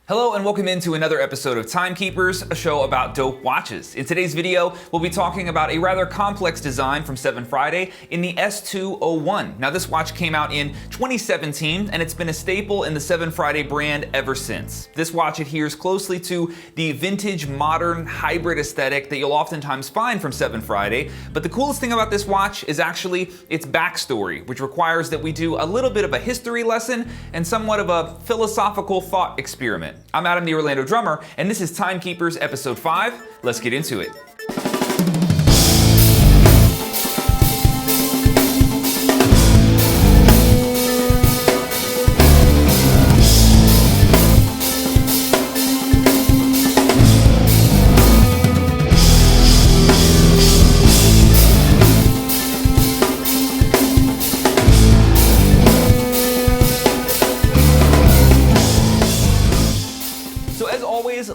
Hello and welcome into another episode of Timekeepers, a show about dope watches. In today's video, we'll be talking about a rather complex design from 7Friday in the S201. Now this watch came out in 2017 and it's been a staple in the 7Friday brand ever since. This watch adheres closely to the vintage modern hybrid aesthetic that you'll oftentimes find from 7Friday, but the coolest thing about this watch is actually its backstory, which requires that we do a little bit of a history lesson and somewhat of a philosophical thought experiment. I'm Adam the Orlando Drummer, and this is Timekeepers Episode 5. Let's get into it.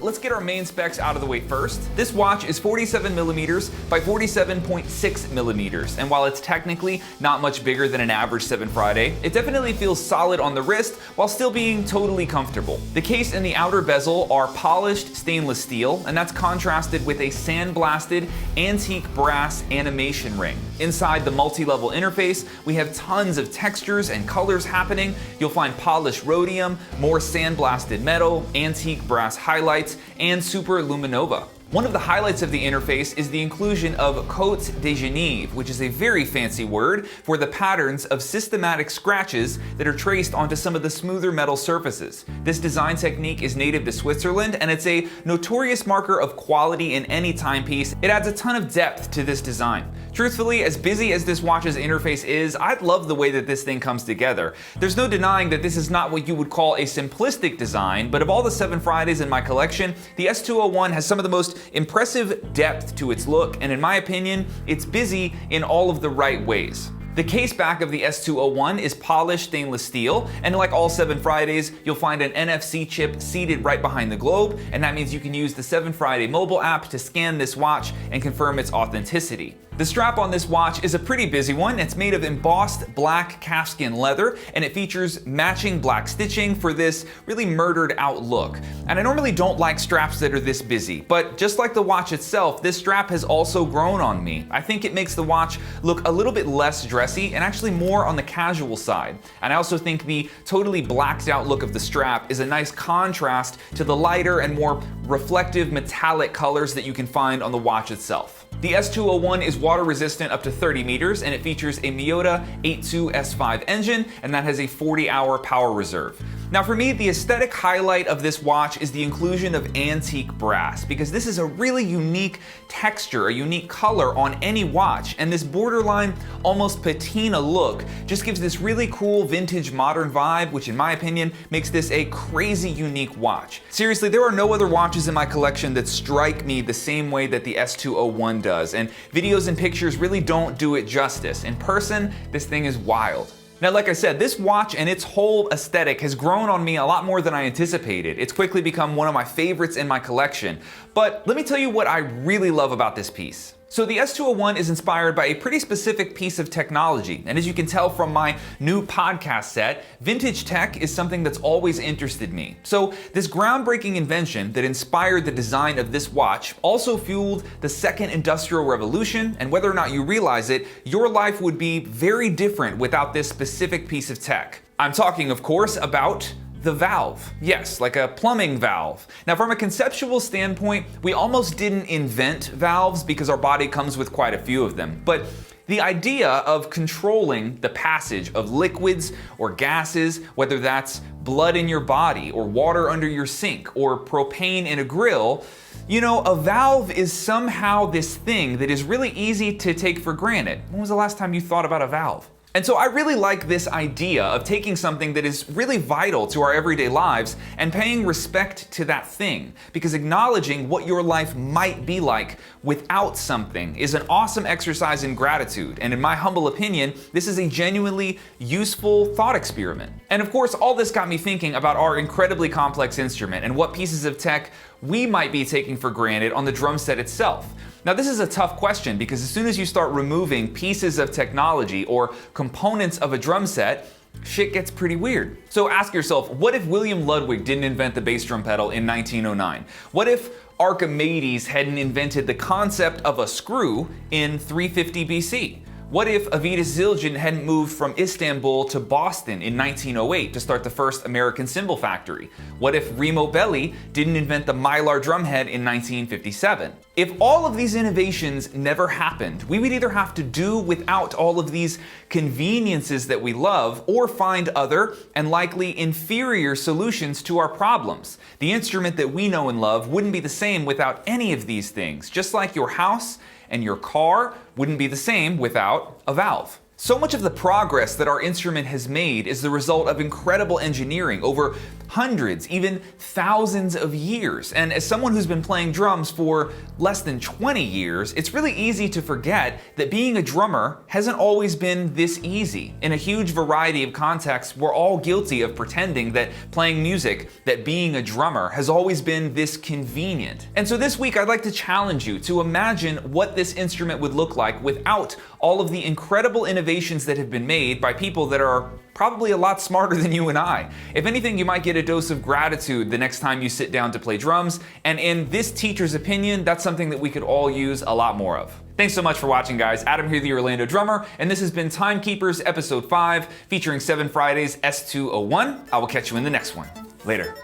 Let's get our main specs out of the way first. This watch is 47mm by 47.6mm, and while it's technically not much bigger than an average 7Friday, it definitely feels solid on the wrist while still being totally comfortable. The case and the outer bezel are polished stainless steel, and that's contrasted with a sandblasted antique brass animation ring. Inside the multi-level interface, we have tons of textures and colors happening. You'll find polished rhodium, more sandblasted metal, antique brass highlights, and super luminova. One of the highlights of the interface is the inclusion of cotes de Genève, which is a very fancy word for the patterns of systematic scratches that are traced onto some of the smoother metal surfaces. This design technique is native to Switzerland, and it's a notorious marker of quality in any timepiece. It adds a ton of depth to this design. Truthfully, as busy as this watch's interface is, I love the way that this thing comes together. There's no denying that this is not what you would call a simplistic design, but of all the 7Fridays in my collection, the S201 has some of the most impressive depth to its look, and in my opinion, it's busy in all of the right ways. The case back of the S201 is polished stainless steel, and like all 7Fridays, you'll find an NFC chip seated right behind the globe, and that means you can use the 7Friday mobile app to scan this watch and confirm its authenticity. The strap on this watch is a pretty busy one. It's made of embossed black calfskin leather, and it features matching black stitching for this really murdered out look. And I normally don't like straps that are this busy, but just like the watch itself, this strap has also grown on me. I think it makes the watch look a little bit less dressy and actually more on the casual side. And I also think the totally blacked out look of the strap is a nice contrast to the lighter and more reflective metallic colors that you can find on the watch itself. The S201 is water resistant up to 30 meters, and it features a Miyota 82 S5 engine, and that has a 40-hour power reserve. Now for me, the aesthetic highlight of this watch is the inclusion of antique brass, because this is a really unique texture, a unique color on any watch, and this borderline, almost patina look just gives this really cool vintage modern vibe, which in my opinion makes this a crazy unique watch. Seriously, there are no other watches in my collection that strike me the same way that the S201 does, and videos and pictures really don't do it justice. In person, this thing is wild. Now, like I said, this watch and its whole aesthetic has grown on me a lot more than I anticipated. It's quickly become one of my favorites in my collection. But let me tell you what I really love about this piece. So the S201 is inspired by a pretty specific piece of technology, and as you can tell from my new podcast set, vintage tech is something that's always interested me. So this groundbreaking invention that inspired the design of this watch also fueled the second industrial revolution, and whether or not you realize it, your life would be very different without this specific piece of tech. I'm talking, of course, about the valve. Yes, like a plumbing valve. Now from a conceptual standpoint, we almost didn't invent valves because our body comes with quite a few of them. But the idea of controlling the passage of liquids or gases, whether that's blood in your body or water under your sink or propane in a grill, you know, a valve is somehow this thing that is really easy to take for granted. When was the last time you thought about a valve? And so I really like this idea of taking something that is really vital to our everyday lives and paying respect to that thing, because acknowledging what your life might be like without something is an awesome exercise in gratitude. And in my humble opinion, this is a genuinely useful thought experiment. And of course, all this got me thinking about our incredibly complex instrument and what pieces of tech we might be taking for granted on the drum set itself. Now this is a tough question because as soon as you start removing pieces of technology or components of a drum set, shit gets pretty weird. So ask yourself, what if William Ludwig didn't invent the bass drum pedal in 1909? What if Archimedes hadn't invented the concept of a screw in 350 BC? What if Avitus Zildjian hadn't moved from Istanbul to Boston in 1908 to start the first American cymbal factory? What if Remo Belli didn't invent the Mylar drumhead in 1957? If all of these innovations never happened, we would either have to do without all of these conveniences that we love, or find other and likely inferior solutions to our problems. The instrument that we know and love wouldn't be the same without any of these things, just like your house and your car wouldn't be the same without a valve. So much of the progress that our instrument has made is the result of incredible engineering over hundreds, even thousands of years. And as someone who's been playing drums for less than 20 years, it's really easy to forget that being a drummer hasn't always been this easy. In a huge variety of contexts, we're all guilty of pretending that playing music, that being a drummer, has always been this convenient. And so this week, I'd like to challenge you to imagine what this instrument would look like without all of the incredible innovations that have been made by people that are probably a lot smarter than you and I. If anything, you might get a dose of gratitude the next time you sit down to play drums, and in this teacher's opinion, that's something that we could all use a lot more of. Thanks so much for watching, guys. Adam here, the Orlando drummer, and this has been Timekeepers Episode 5, featuring 7 Fridays S201. I will catch you in the next one. Later.